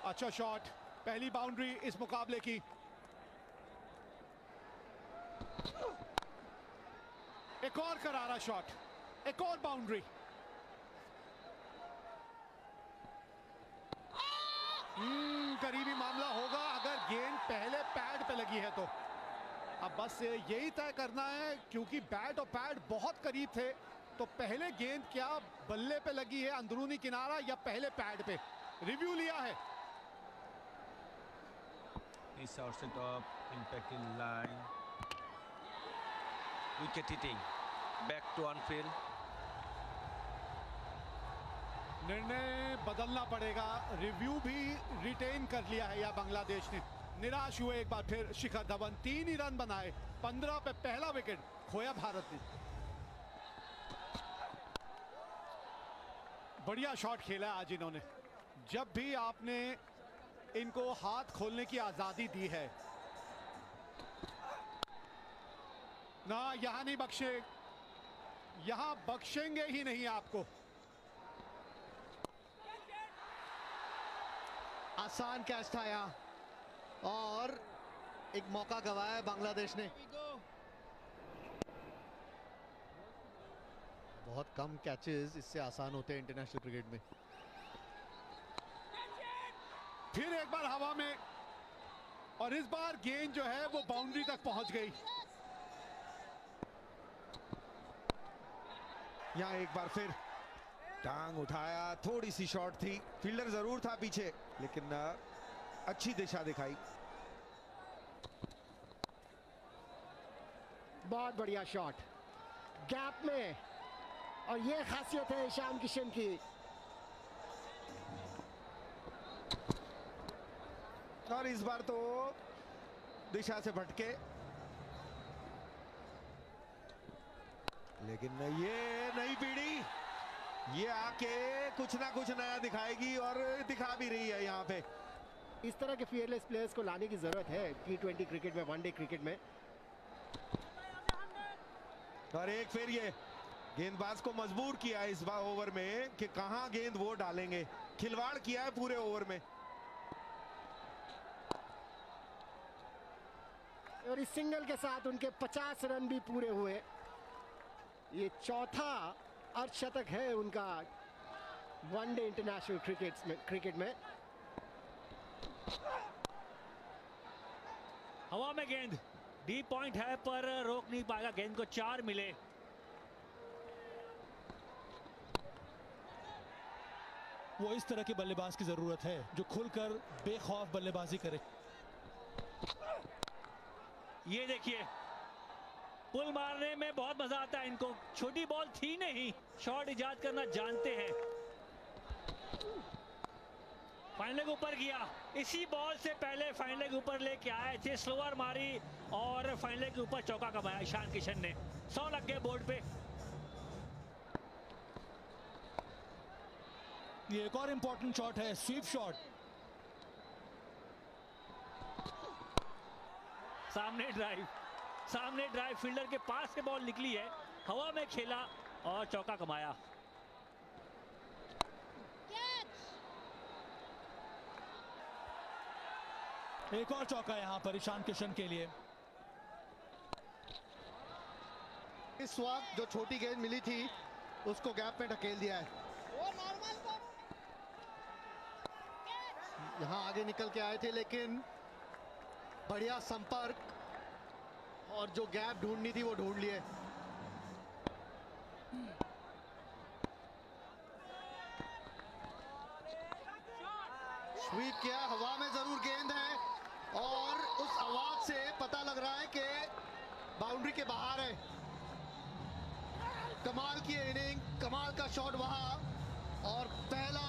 अच्छा शॉट, पहली बाउंड्री इस मुकाबले की। एक और करारा शॉट, एक और बाउंड्री। करीबी मामला होगा अगर गेंद पहले पैड पे लगी है तो। अब बस यही तय करना है, क्योंकि बैट और पैड बहुत करीब थे, तो पहले गेंद क्या बल्ले पे लगी है अंदरूनी किनारा या पहले पैड पे। रिव्यू लिया है। It's outside of impacting line. Wicket hitting. Back to on field. निर्णय बदलना पड़ेगा। रिव्यू भी रिटेन कर लिया है या बांग्लादेश ने। निराश हुए एक बार फिर शिखर धवन। 3 ही रन बनाए, 15 पे पहला विकेट खोया भारत ने। बढ़िया शॉट खेला आज इन्होंने। जब भी आपने इनको हाथ खोलने की आजादी दी है ना, यहां नहीं बख्शे, यहां बख्शेंगे ही नहीं आपको। आसान कैच था यहाँ और एक मौका गंवाया बांग्लादेश ने। बहुत कम कैचेस इससे आसान होते हैं इंटरनेशनल क्रिकेट में। फिर एक बार हवा में, और इस बार गेंद जो है वो बाउंड्री तक पहुंच गई। यहाँ एक बार फिर टांग उठाया, थोड़ी सी शॉट थी, फील्डर जरूर था पीछे, लेकिन अच्छी दिशा दिखाई। बहुत बढ़िया शॉट गैप में, और ये खासियत है ईशान किशन की। और इस बार तो दिशा से भटके, लेकिन ये नई पीढ़ी ये आके कुछ ना कुछ नया दिखाएगी और दिखा भी रही है यहाँ पे। इस तरह के फियरलेस प्लेयर्स को लाने की जरूरत है T20 क्रिकेट में, वनडे क्रिकेट में। और एक फिर ये गेंदबाज को मजबूर किया इस बार ओवर में कि कहां गेंद वो डालेंगे, खिलवाड़ किया है पूरे ओवर में। और इस सिंगल के साथ उनके 50 रन भी पूरे हुए। ये चौथा अर्धशतक है उनका वनडे इंटरनेशनल क्रिकेट में। हवा में गेंद, डीप पॉइंट है पर रोक नहीं पाएगा गेंद को। 4 मिले। वो इस तरह के बल्लेबाज की जरूरत है जो खुलकर बेखौफ बल्लेबाजी करे। ये देखिए, पुल मारने में बहुत मजा आता है इनको। छोटी बॉल थी नहीं, शॉट इजाद करना जानते हैं। फाइन लेग ऊपर गया, इसी बॉल से पहले फाइन लेग ऊपर लेके आए थे, स्लोअर मारी और फाइन लेग के ऊपर चौका कमाया ईशान किशन ने। 100 लग गए बोर्ड पे। ये एक और इंपॉर्टेंट शॉट है, स्वीप शॉट। सामने ड्राइव फील्डर के पास से बॉल निकली है, हवा में खेला और चौका कमाया। एक और चौका यहां पर ईशान किशन के लिए। इस वक्त जो छोटी गेंद मिली थी उसको गैप में ढकेल दिया है। यहां आगे निकल के आए थे, लेकिन बढ़िया संपर्क और जो गैप ढूंढनी थी वो ढूंढ लिए। स्वीप किया, हवा में जरूर गेंद है और उस आवाज से पता लग रहा है कि बाउंड्री के बाहर है। कमाल की इनिंग, कमाल का शॉट वहां, और पहला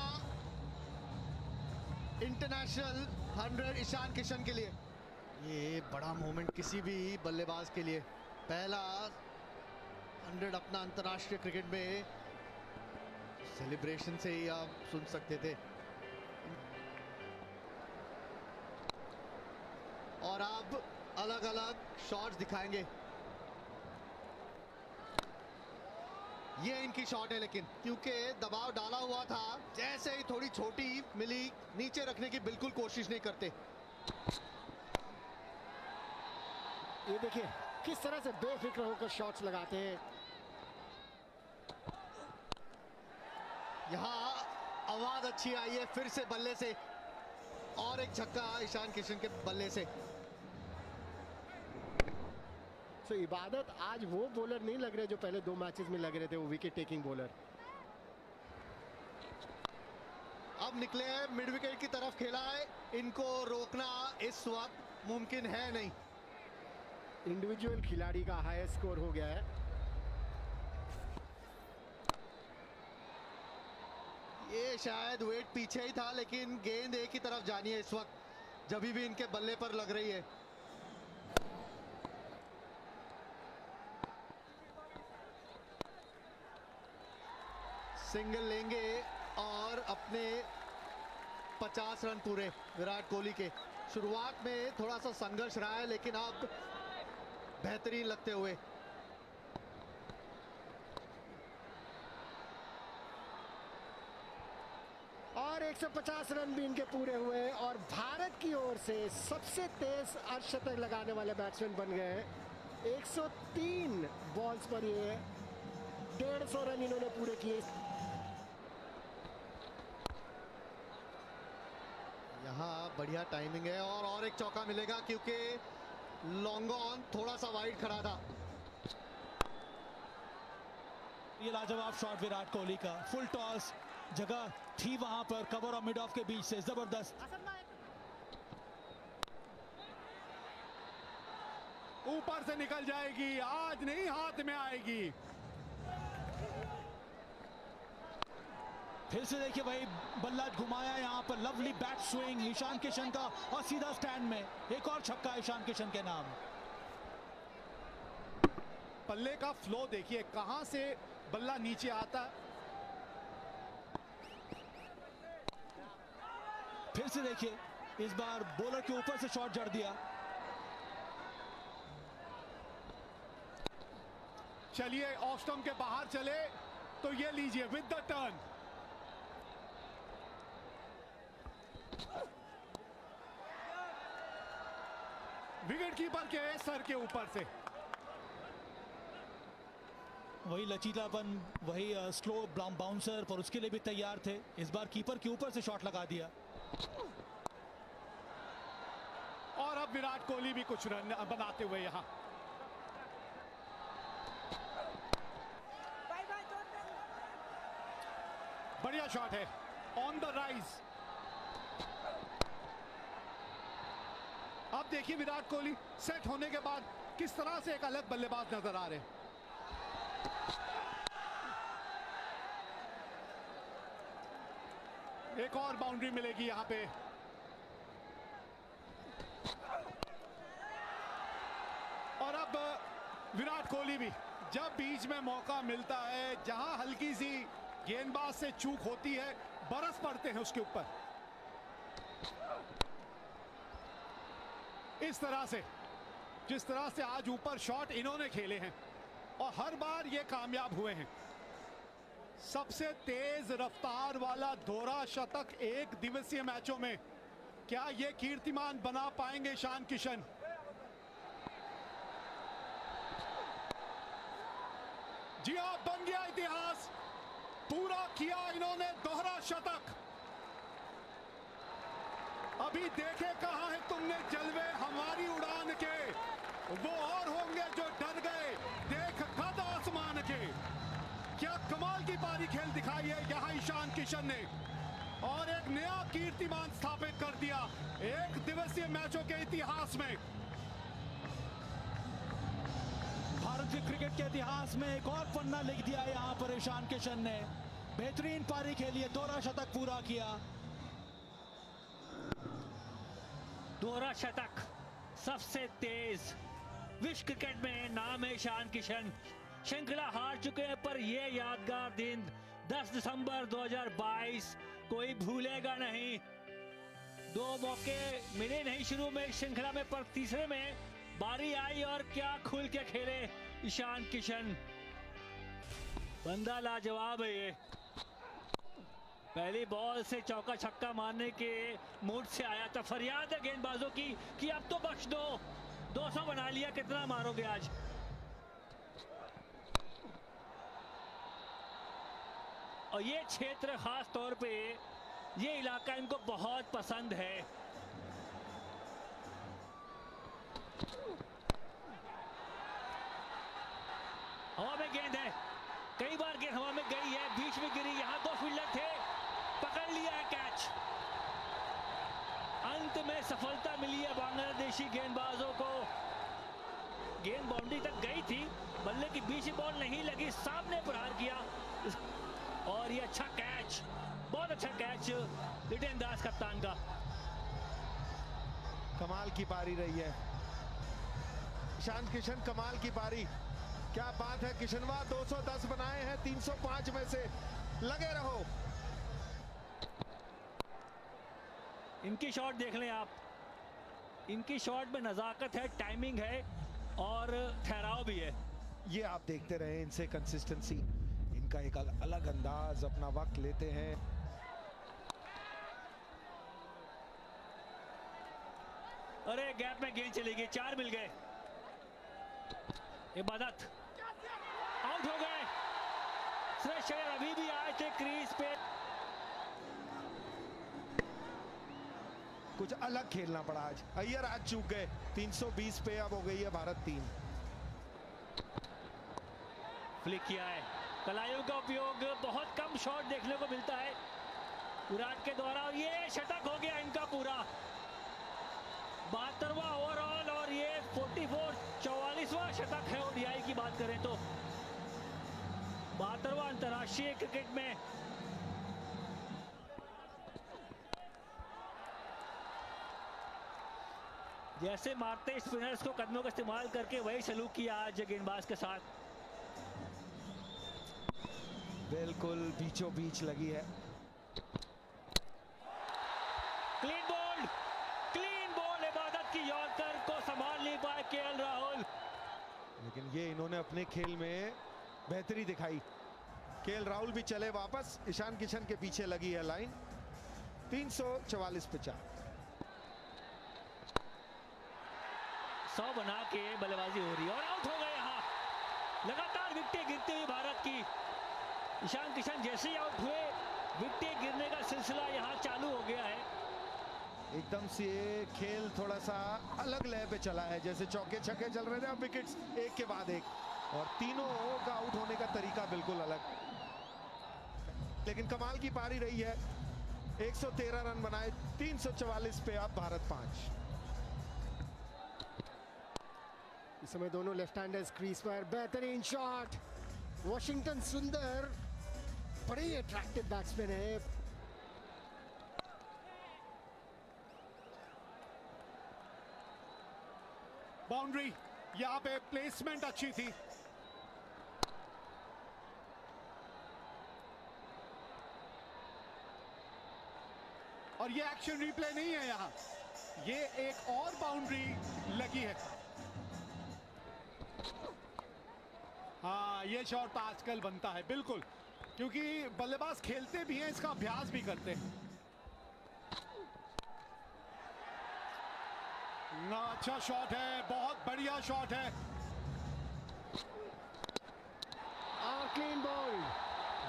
इंटरनेशनल 100 ईशान किशन के लिए। ये बड़ा मोमेंट किसी भी बल्लेबाज के लिए, पहला 100 अपना अंतर्राष्ट्रीय क्रिकेट में। सेलिब्रेशन से ही आप सुन सकते थे। और अब अलग अलग शॉट्स दिखाएंगे। ये इनकी शॉट है, लेकिन क्योंकि दबाव डाला हुआ था, जैसे से ही थोड़ी छोटी मिली, नीचे रखने की बिल्कुल कोशिश नहीं करते। ये देखिए किस तरह से बेफिक्र होकर शॉट्स लगाते हैं। यहाँ आवाज अच्छी आई है फिर से बल्ले से, और एक छक्का ईशान किशन के बल्ले से। सो इबादत आज वो बॉलर नहीं लग रहे जो पहले 2 मैचेस में लग रहे थे, वो विकेट टेकिंग बॉलर। अब निकले हैं मिड विकेट की तरफ, खेला है, इनको रोकना इस वक्त मुमकिन है नहीं। इंडिविजुअल खिलाड़ी का हाईएस्ट स्कोर हो गया है। ये शायद वेट पीछे ही था, लेकिन गेंद एक ही तरफ जानी है इस वक्त जब भी इनके बल्ले पर लग रही है। सिंगल लेंगे और अपने 50 रन पूरे विराट कोहली के। शुरुआत में थोड़ा सा संघर्ष रहा है, लेकिन अब बेहतरीन लगते हुए। और 150 रन भी इनके पूरे हुए और भारत की ओर से सबसे तेज अर्धशतक लगाने वाले बैट्समैन बन गए हैं। 103 बॉल्स पर ये 150 रन इन्होंने पूरे किए। यहाँ बढ़िया टाइमिंग है और एक चौका मिलेगा, क्योंकि लॉन्ग ऑन थोड़ा सा वाइड खड़ा था। ये लाजवाब शॉट विराट कोहली का, फुल टॉस, जगह थी वहां पर कवर और मिड ऑफ के बीच से, जबरदस्त। ऊपर से निकल जाएगी, आज नहीं हाथ में आएगी। फिर से देखिए भाई बल्ला घुमाया यहाँ पर, lovely bat swing Ishan Kishan का और सीधा स्टैंड में। एक और छक्का ईशान किशन के नाम। बल्ले का फ्लो देखिए, कहां से बल्ला नीचे आता। फिर से देखिए इस बार बॉलर के ऊपर से शॉट जड़ दिया। चलिए ऑफ स्टंप के बाहर चले तो ये लीजिए with the turn. Wicket keeper के सर के ऊपर से। वही लचीलापन, वही स्लो बाउंसर, पर उसके लिए भी तैयार थे। इस बार कीपर के ऊपर से शॉट लगा दिया। और अब विराट कोहली भी कुछ रन बनाते हुए यहां। बढ़िया शॉट है, ऑन द राइज। अब देखिए विराट कोहली सेट होने के बाद किस तरह से एक अलग बल्लेबाज नजर आ रहे हैं। एक और बाउंड्री मिलेगी यहां पे। और अब विराट कोहली भी जब बीच में मौका मिलता है, जहां हल्की सी गेंदबाज से चूक होती है, बरस पड़ते हैं उसके ऊपर। इस तरह से जिस तरह से आज ऊपर शॉट इन्होंने खेले हैं और हर बार ये कामयाब हुए हैं। सबसे तेज रफ्तार वाला दोहरा शतक एक दिवसीय मैचों में, क्या ये कीर्तिमान बना पाएंगे ईशान किशन? जी हां, बन गया इतिहास, पूरा किया इन्होंने दोहरा शतक। अभी देखे कहां है तुमने जलवे हमारी उड़ान के, वो और होंगे जो डर गए देख कद आसमान के। क्या कमाल की पारी खेल दिखाई है यहां ईशान किशन ने, और एक नया कीर्तिमान स्थापित कर दिया एक दिवसीय मैचों के इतिहास में। भारतीय क्रिकेट के इतिहास में एक और पन्ना लिख दिया यहां पर ईशान किशन ने। बेहतरीन पारी खेली है, दोहरा शतक पूरा किया। दोहरा शतक, सबसे तेज विश्व क्रिकेट में नाम है ईशान किशन। श्रृंखला हार चुके हैं, पर यह यादगार दिन 10 दिसंबर 2022 कोई भूलेगा नहीं। 2 मौके मिले नहीं शुरू में श्रृंखला में, पर तीसरे में बारी आई और क्या खुल के खेले ईशान किशन। बंदा लाजवाब है ये। पहली बॉल से चौका छक्का मारने के मूड से आया था। फरियाद है गेंदबाजों की कि अब तो बख्श दो, 200 बना लिया, कितना मारोगे आज। और ये क्षेत्र खास तौर पे, ये इलाका इनको बहुत पसंद है। हवा में गेंद है, कई बार गेंद हवा में गई है, बीच में गिरी, यहां 2 फील्डर थे, पकड़ लिया है कैच। अंत में सफलता मिली है बांग्लादेशी गेंदबाजों को। गेंद बाउंड्री तक गई थी, बल्ले की बीच बॉल नहीं लगी, सामने प्रहार किया और ये अच्छा कैच, बहुत अच्छा कैच लिटन दास कप्तान का। कमाल की पारी रही है, ईशान किशन कमाल की पारी, क्या बात है। किशनवा 210 बनाए हैं 305 में से, लगे रहो। इनकी शॉट देख लें आप, इनकी शॉट में नजाकत है, टाइमिंग है और ठहराव भी है। ये आप देखते रहे इनसे कंसिस्टेंसी, इनका एक अलग अंदाज, अपना वक्त लेते हैं। अरे गैप में गेंद चली गई, 4 मिल गए। इबादत आउट हो गए। सुरेश अय्यर अभी भी आए थे क्रीज पे। कुछ अलग खेलना पड़ा आज, अय्यर आज चूक गए। 320 पे अब हो गई है भारत 3। फ्लिक किया है, कलाइयों का उपयोग, बहुत कम शॉट देखने को मिलता है विराट के द्वारा, और ये शतक हो गया इनका पूरा। 72वां ओवरऑल और ये 44वां शतक है ओडीआई की बात करें तो। 72वां अंतर्राष्ट्रीय क्रिकेट में। जैसे मारते स्पिनर्स को कदमों का इस्तेमाल करके, वही सलूक किया आज गेंदबाज के साथ। बिल्कुल बीचों बीच लगी है। क्लीन बोल्ड, क्लीन बोल्ड इबादत की, यॉर्कर को संभाल नहीं पाए केएल राहुल। लेकिन ये इन्होंने अपने खेल में बेहतरी दिखाई। केएल राहुल भी चले वापस, ईशान किशन के पीछे लगी है लाइन। 344 पे 4। 100 बना के बल्लेबाजी हो रही है और आउट हो गए। यहाँ लगातार विकेटें गिरती हुई भारत की। ईशान किशन जैसे ही आउट हुए, विकेटें गिरने का सिलसिला यहाँ चालू हो गया है। एकदम से खेल थोड़ा सा अलग लय पे चला है, जैसे चौके छक्के चल रहे थे, अब विकेट्स एक के बाद एक, और तीनों का आउट होने का तरीका बिल्कुल अलग। लेकिन कमाल की पारी रही है, 113 रन बनाए, 344 पे अब भारत 5। इस समय दोनों लेफ्ट हैंडर्स क्रीज पर। बेहतरीन शॉट, वॉशिंगटन सुंदर बड़े अट्रैक्टिव बैट्समैन है। बाउंड्री, यहां पे प्लेसमेंट अच्छी थी। और ये एक्शन रिप्ले नहीं है, यहां ये एक और बाउंड्री लगी है। हाँ, ये शॉट आजकल बनता है बिल्कुल, क्योंकि बल्लेबाज खेलते भी हैं, इसका अभ्यास भी करते हैं ना। अच्छा शॉट है, बहुत बढ़िया शॉट है। और क्लीन बॉल,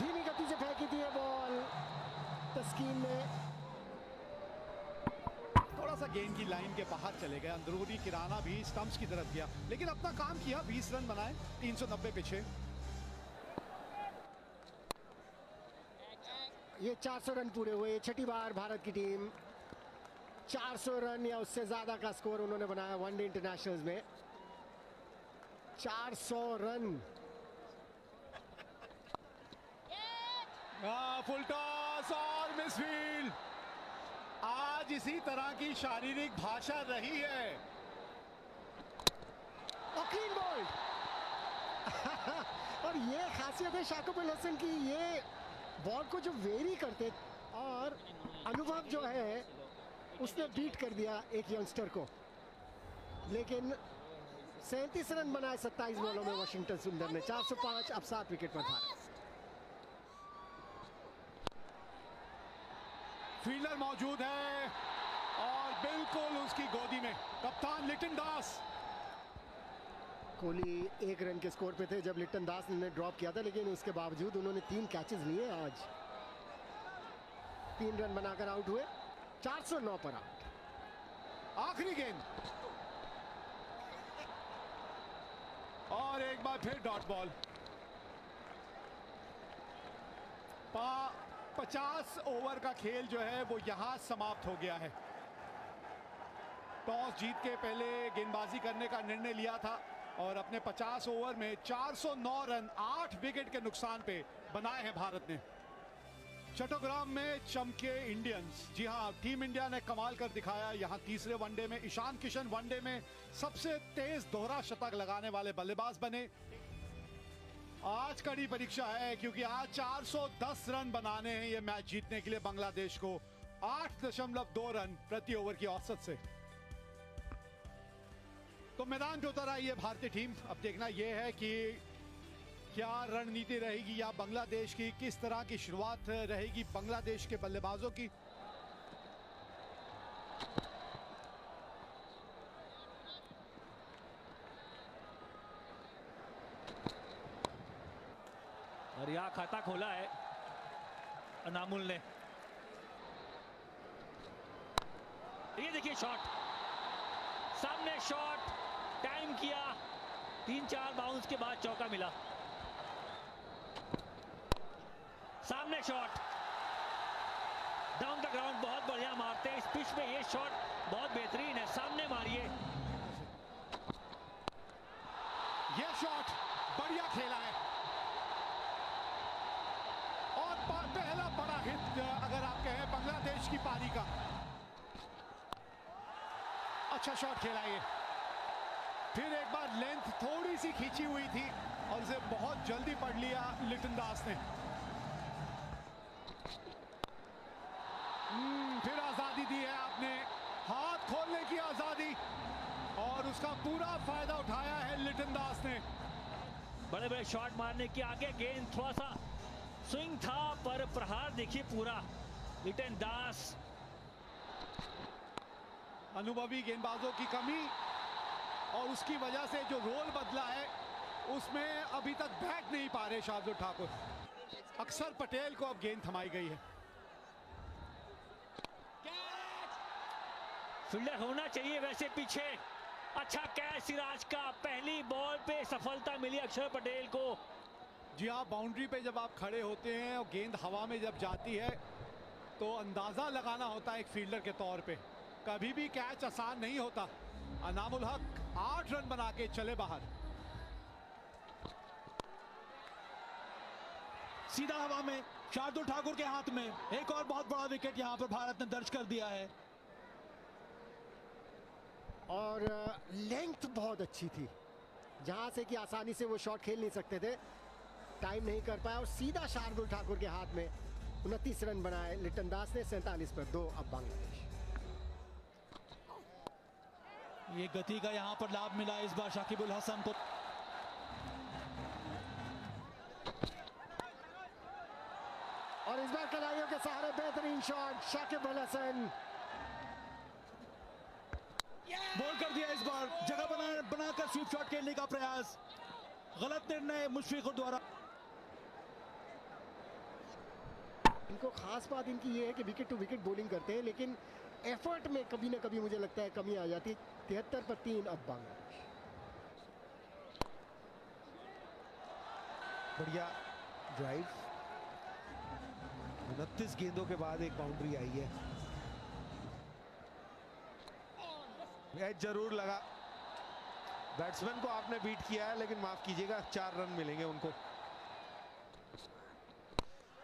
धीमी गति से फेंकी थी ये बॉल तस्कीन में। थोड़ा सा गेंद की लाइन के बाहर चले गए, अंदरूनी किराना भी स्टंप्स की तरफ गया, लेकिन अपना काम किया। 20 रन बनाए, 390 पे 6। ये 400 रन पूरे हुए, छठी बार भारत की टीम 400 रन या उससे ज्यादा का स्कोर उन्होंने बनाया वनडे इंटरनेशनल्स में। 400 रन। फुल टॉस और मिसफील्ड। आज इसी तरह की शारीरिक भाषा रही है। और क्लीन बॉल। और ये खासियत है शाकिब अल हसन की, ये बॉल को जो वेरी करते, और अनुभव जो है उसने बीट कर दिया एक यंगस्टर को। लेकिन 37 रन बनाए 27 बॉलों में वॉशिंगटन सुंदर ने। 405, अब 7 विकेट पर भारत। फील्डर मौजूद है और बिल्कुल उसकी गोदी में कप्तान लिटन दास। कोहली 1 रन के स्कोर पे थे जब लिटन दास ने ड्रॉप किया था, लेकिन उसके बावजूद उन्होंने 3 कैचेस लिए आज। 3 रन बनाकर आउट हुए, 409 पर आउट। आखिरी गेंद और एक बार फिर डॉट बॉल। 50 ओवर का खेल जो है वो यहां समाप्त हो गया है। टॉस जीत के पहले गेंदबाजी करने का निर्णय लिया था और अपने 50 ओवर में 409 रन 8 विकेट के नुकसान पे बनाए हैं भारत ने। चट्टोग्राम में चमके इंडियंस। जी हां, टीम इंडिया ने कमाल कर दिखाया। यहां तीसरे वनडे में ईशान किशन वनडे में सबसे तेज दोहरा शतक लगाने वाले बल्लेबाज बने। आज कड़ी परीक्षा है क्योंकि आज 410 रन बनाने हैं ये मैच जीतने के लिए बांग्लादेश को 8.2 रन प्रति ओवर की औसत से। तो मैदान पे उतर आई है भारतीय टीम। अब देखना यह है कि क्या रणनीति रहेगी या बांग्लादेश की किस तरह की शुरुआत रहेगी बांग्लादेश के बल्लेबाजों की। और यहाँ खाता खोला है अनामुल ने। ये देखिए शॉट, सामने शॉट, टाइम किया, 3-4 बाउंस के बाद चौका मिला। सामने शॉट, डाउन द ग्राउंड बहुत बढ़िया मारते हैं। इस पिच में ये शॉट बहुत बेहतरीन है, सामने मारिए। ये शॉट बढ़िया खेला है और पहला बड़ा हिट अगर आप कहें बांग्लादेश की पारी का। अच्छा शॉट खेला ये। फिर एक बार लेंथ थोड़ी सी खींची हुई थी और उसे बहुत जल्दी पढ़ लिया लिटन दास ने। फिर आजादी दी है आपने, हाथ खोलने की आजादी, और उसका पूरा फायदा उठाया है लिटन दास ने। बड़े बड़े शॉट मारने के आगे गेंद थोड़ा सा स्विंग था पर प्रहार देखिए पूरा लिटन दास। अनुभवी गेंदबाजों की कमी और उसकी वजह से जो रोल बदला है उसमें अभी तक बैठ नहीं पा रहे शार्दुल ठाकुर। अक्षर पटेल को अब गेंद थमाई गई है। फील्डर होना चाहिए वैसे पीछे। अच्छा कैच सिराज का, पहली बॉल पे सफलता मिली अक्षर पटेल को। जी हाँ, बाउंड्री पे जब आप खड़े होते हैं और गेंद हवा में जब जाती है तो अंदाजा लगाना होता है एक फील्डर के तौर पे। कभी भी कैच आसान नहीं होता। अनामुल हक 8 रन बना के चले बाहर। सीधा हवा में शार्दुल ठाकुर के हाथ में एक और बहुत बड़ा विकेट यहां पर भारत ने दर्ज कर दिया है। और लेंथ बहुत अच्छी थी, जहां से कि आसानी से वो शॉट खेल नहीं सकते थे, टाइम नहीं कर पाया और सीधा शार्दुल ठाकुर के हाथ में 29 रन बनाए लिटन दास ने। 47 पर 2 अब बांग्लादेश। ये गति का यहां पर लाभ मिला इस बार शाकिब उल हसन को। और इस बार कलाइयों के सहारे बेहतरीन शॉट, शाकिब उल हसन बॉल कर दिया। इस बार जगह बनाकर स्वीप शॉट खेलने का प्रयास, गलत निर्णय मुशफिकुर द्वारा। इनको खास बात इनकी ये है कि विकेट टू विकेट बॉलिंग करते हैं, लेकिन एफर्ट में कभी ना कभी मुझे लगता है कमी आ जाती है। 73 पर 3 अब बांग्लादेश। बढ़िया ड्राइव। 29 गेंदों के बाद एक बाउंड्री आई है। एज जरूर लगा। बैट्समैन को आपने बीट किया है, लेकिन माफ कीजिएगा 4 रन मिलेंगे उनको।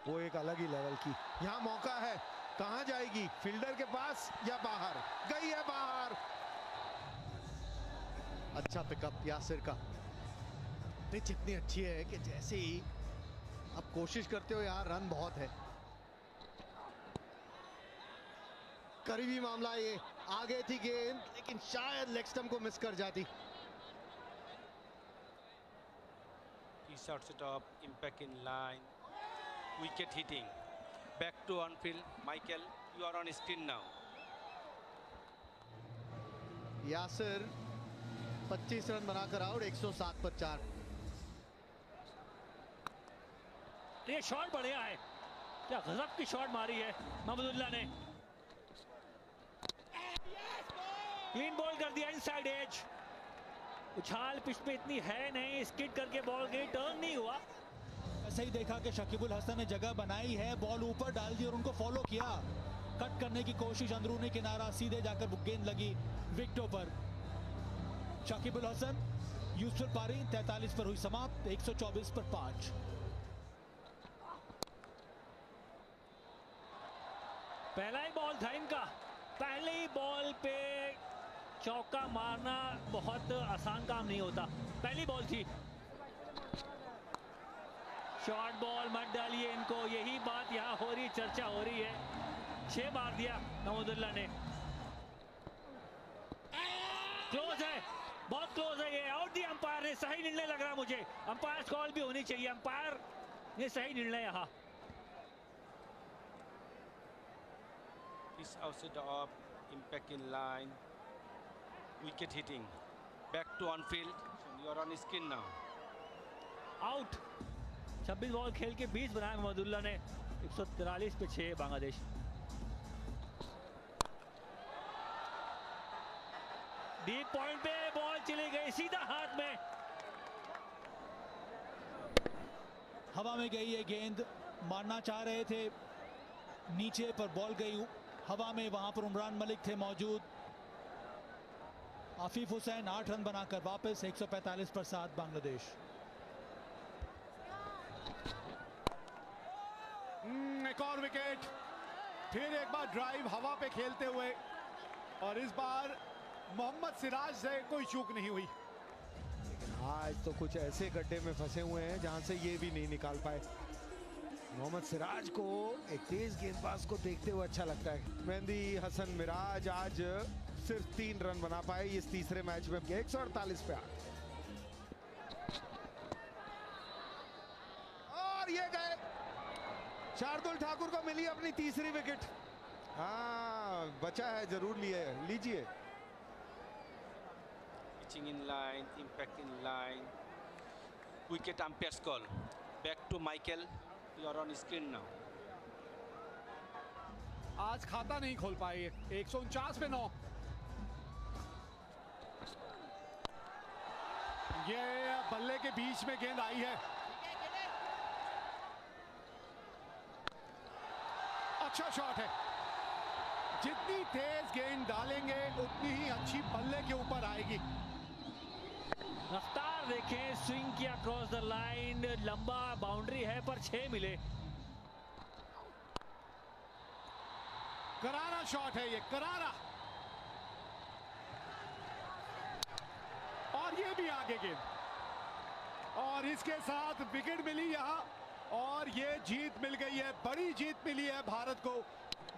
वो एक अलग ही लेवल की। यहां मौका है, कहां जाएगी, फील्डर के पास या बाहर? गई है बाहर। अच्छा पिकअप यासिर का। पिच इतनी अच्छी है कि जैसे ही अब कोशिश करते हो यार, रन बहुत है। करीबी मामला ये, आगे थी गेंद लेकिन शायद लेग स्टंप को मिस कर जाती। He shorts it up, impact in line, wicket hitting. back to on field. Michael, you are on screen now. Yasir 25 run बनाकर आउट, 107 पर 4। ये शॉट बढ़िया है, क्या गजब की शॉट मारी है महमूदुल्लाह ने। क्लीन बॉल कर दिया इनसाइड एज। उछाल पिच पे इतनी है नहीं, स्किड करके बॉल गई, टर्न नहीं हुआ। ऐसे ही देखा कि शकीबुल हसन ने जगह बनाई है, बॉल ऊपर डाल दी और उनको फॉलो किया। कट करने की कोशिश, अंदरूनी किनारा, सीधे जाकर गेंद लगी विकेटों पर। शकीबुल हसन, यूसुफ पारी 43 पर हुई समाप्त, 124 पर 5। पहला ही बॉल था इनका, पहले ही बॉल पे चौका मारना बहुत आसान काम नहीं होता। पहली बॉल थी, शॉर्ट बॉल मत डालिए इनको, यही बात यहाँ हो रही, चर्चा हो रही है। 6 मार दिया महमूदुल्लाह ने। क्लोज है, बहुत क्लोज है ये, आउट दी अंपायर ने। सही निर्णय लग रहा मुझे, अंपायर कॉल भी होनी चाहिए, अंपायर ने सही निर्णय यहाँ। Is outside of impact in line. Wicket hitting. Back to on field. You are on screen now. Out. 26 ball खेल के 20 बनाया महमूदुल्लाह ने। 143 पे 6 बांग्लादेश। डीप पॉइंट पे बॉल चली गई सीधा हाथ में। हवा में गई ये गेंद, मारना चाह रहे थे नीचे पर बॉल गई हवा में। वहां पर उमरान मलिक थे मौजूद। आफिफ हुसैन 8 रन बनाकर वापस, 145 पर 7 बांग्लादेश। एक और विकेट, फिर एक बार ड्राइव हवा पे खेलते हुए, और इस बार मोहम्मद सिराज से कोई चूक नहीं हुई। आज तो कुछ ऐसे गड्ढे में फंसे हुए हैं जहां से ये भी नहीं निकाल पाए। मोहम्मद सिराज को एक तेज गेंदबाज को देखते हुए अच्छा लगता है। मेहंदी हसन मिराज आज सिर्फ 3 रन बना पाए इस तीसरे मैच में, 148 पे 8। और ये गए, शार्दुल ठाकुर को मिली अपनी तीसरी विकेट। हाँ, बचा है, जरूर लिए, लीजिए। Pitching in line, impact in line. Wicket umpire's call. Back to Michael. You are on screen now. आज खाता नहीं खोल पाए, 149 पे 9। ये बल्ले के बीच में गेंद आई है, अच्छा शॉट है। जितनी तेज गेंद डालेंगे उतनी ही अच्छी बल्ले के ऊपर आएगी। रफ्तार देखें, स्विंग किया क्रॉस द लाइन, लंबा बाउंड्री है पर 6 मिले। करारा शॉट है ये, करारा, और ये भी आगे गेंद, और इसके साथ विकेट मिली यहां, और ये जीत मिल गई है, बड़ी जीत मिली है भारत को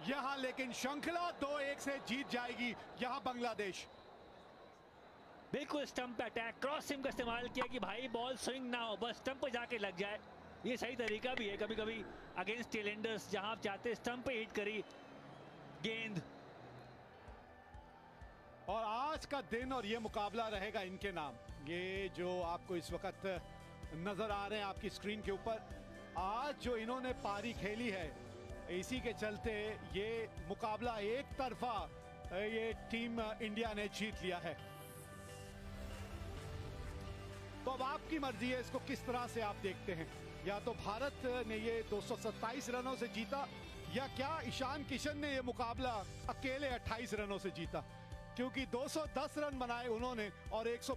यहां। लेकिन श्रृंखला 2-1 से जीत जाएगी यहां बांग्लादेश। बिल्कुल स्टंप पे अटैक, क्रॉस सिम का इस्तेमाल किया कि भाई बॉल स्विंग ना हो, बस स्टंप पे जाके लग जाए। ये सही तरीका भी है, कभी कभी अगेंस्ट टेलेंडर्स जहां आप चाहते हैं स्टंप पे हिट करी गेंद। और आज का दिन और ये मुकाबला रहेगा इनके नाम। ये जो आपको इस वक्त नजर आ रहे हैं आपकी स्क्रीन के ऊपर, आज जो इन्होंने पारी खेली है, इसी के चलते ये मुकाबला एक तरफा ये टीम इंडिया ने जीत लिया है। तो अब आपकी मर्जी है इसको किस तरह से आप देखते हैं। या तो भारत ने ये 227 रनों से जीता, या क्या ईशान किशन ने ये मुकाबला अकेले 28 रनों से जीता, क्योंकि 210 रन बनाए उन्होंने और 100